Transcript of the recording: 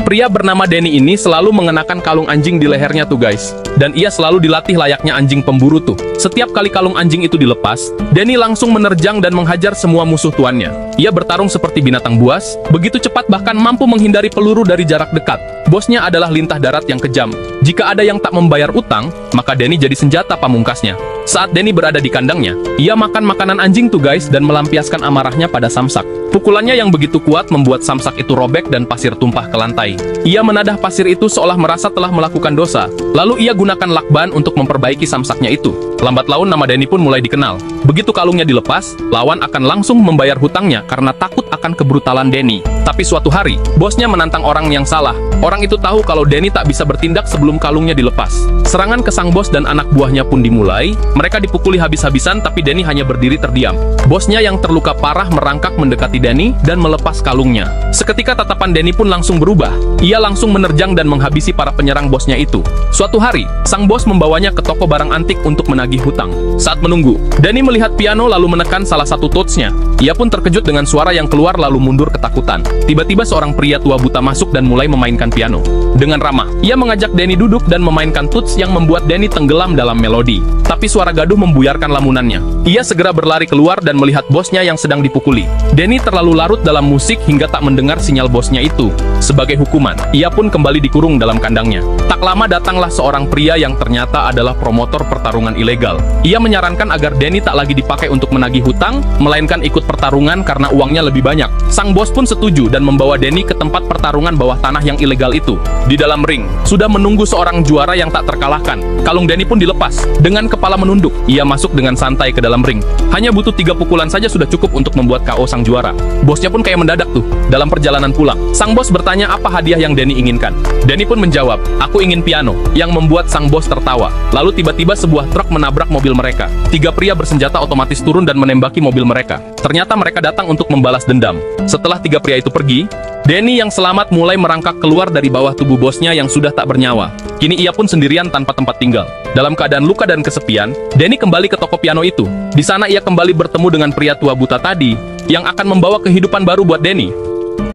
Pria bernama Denny ini selalu mengenakan kalung anjing di lehernya tuh guys. Dan ia selalu dilatih layaknya anjing pemburu tuh. Setiap kali kalung anjing itu dilepas, Denny langsung menerjang dan menghajar semua musuh tuannya. Ia bertarung seperti binatang buas, begitu cepat bahkan mampu menghindari peluru dari jarak dekat. Bosnya adalah lintah darat yang kejam. Jika ada yang tak membayar utang, maka Denny jadi senjata pamungkasnya. Saat Denny berada di kandangnya, ia makan makanan anjing tuh guys dan melampiaskan amarahnya pada Samsak. Pukulannya yang begitu kuat membuat Samsak itu robek dan pasir tumpah ke lantai. Ia menadah pasir itu seolah merasa telah melakukan dosa. Lalu ia gunakan lakban untuk memperbaiki Samsaknya itu. Lambat laun nama Denny pun mulai dikenal. Begitu kalungnya dilepas, lawan akan langsung membayar hutangnya karena takut akan kebrutalan Denny. Tapi suatu hari, bosnya menantang orang yang salah. Orang itu tahu kalau Denny tak bisa bertindak sebelum kalungnya dilepas. Serangan ke sang bos dan anak buahnya pun dimulai. Mereka dipukuli habis-habisan tapi Denny hanya berdiri terdiam. Bosnya yang terluka parah merangkak mendekati Denny dan melepas kalungnya. Seketika tatapan Denny pun langsung berubah. Ia langsung menerjang dan menghabisi para penyerang bosnya itu. Suatu hari, sang bos membawanya ke toko barang antik untuk menagih hutang. Saat menunggu, Denny melihat piano lalu menekan salah satu touch-nya. Ia pun terkejut dengan suara yang keluar lalu mundur ketakutan. Tiba-tiba seorang pria tua buta masuk dan mulai memainkan piano. Dengan ramah, ia mengajak Denny duduk dan memainkan tuts yang membuat Denny tenggelam dalam melodi. Tapi suara gaduh membuyarkan lamunannya. Ia segera berlari keluar dan melihat bosnya yang sedang dipukuli. Denny terlalu larut dalam musik hingga tak mendengar sinyal bosnya itu. Sebagai hukuman, ia pun kembali dikurung dalam kandangnya. Tak lama datanglah seorang pria yang ternyata adalah promotor pertarungan ilegal. Ia menyarankan agar Denny tak lagi dipakai untuk menagih hutang, melainkan ikut pertarungan karena uangnya lebih banyak. Sang bos pun setuju dan membawa Denny ke tempat pertarungan bawah tanah yang ilegal itu. Di dalam ring, sudah menunggu seorang juara yang tak terkalahkan. Kalung Denny pun dilepas. Dengan kepala menunduk, ia masuk dengan santai ke dalam ring. Hanya butuh 3 pukulan saja sudah cukup untuk membuat KO sang juara. Bosnya pun kayak mendadak tuh. Dalam perjalanan pulang, sang bos bertanya apa hadiah yang Denny inginkan. Denny pun menjawab, "Aku ingin piano," yang membuat sang bos tertawa. Lalu tiba-tiba sebuah truk menabrak mobil mereka. 3 pria bersenjata otomatis turun dan menembaki mobil mereka. Ternyata mereka datang untuk membalas dendam. Setelah 3 pria itu pergi, Denny yang selamat mulai merangkak keluar dari bawah tubuh bosnya yang sudah tak bernyawa. Kini ia pun sendirian tanpa tempat tinggal. Dalam keadaan luka dan kesepian, Denny kembali ke toko piano itu. Di sana ia kembali bertemu dengan pria tua buta tadi, yang akan membawa kehidupan baru buat Denny.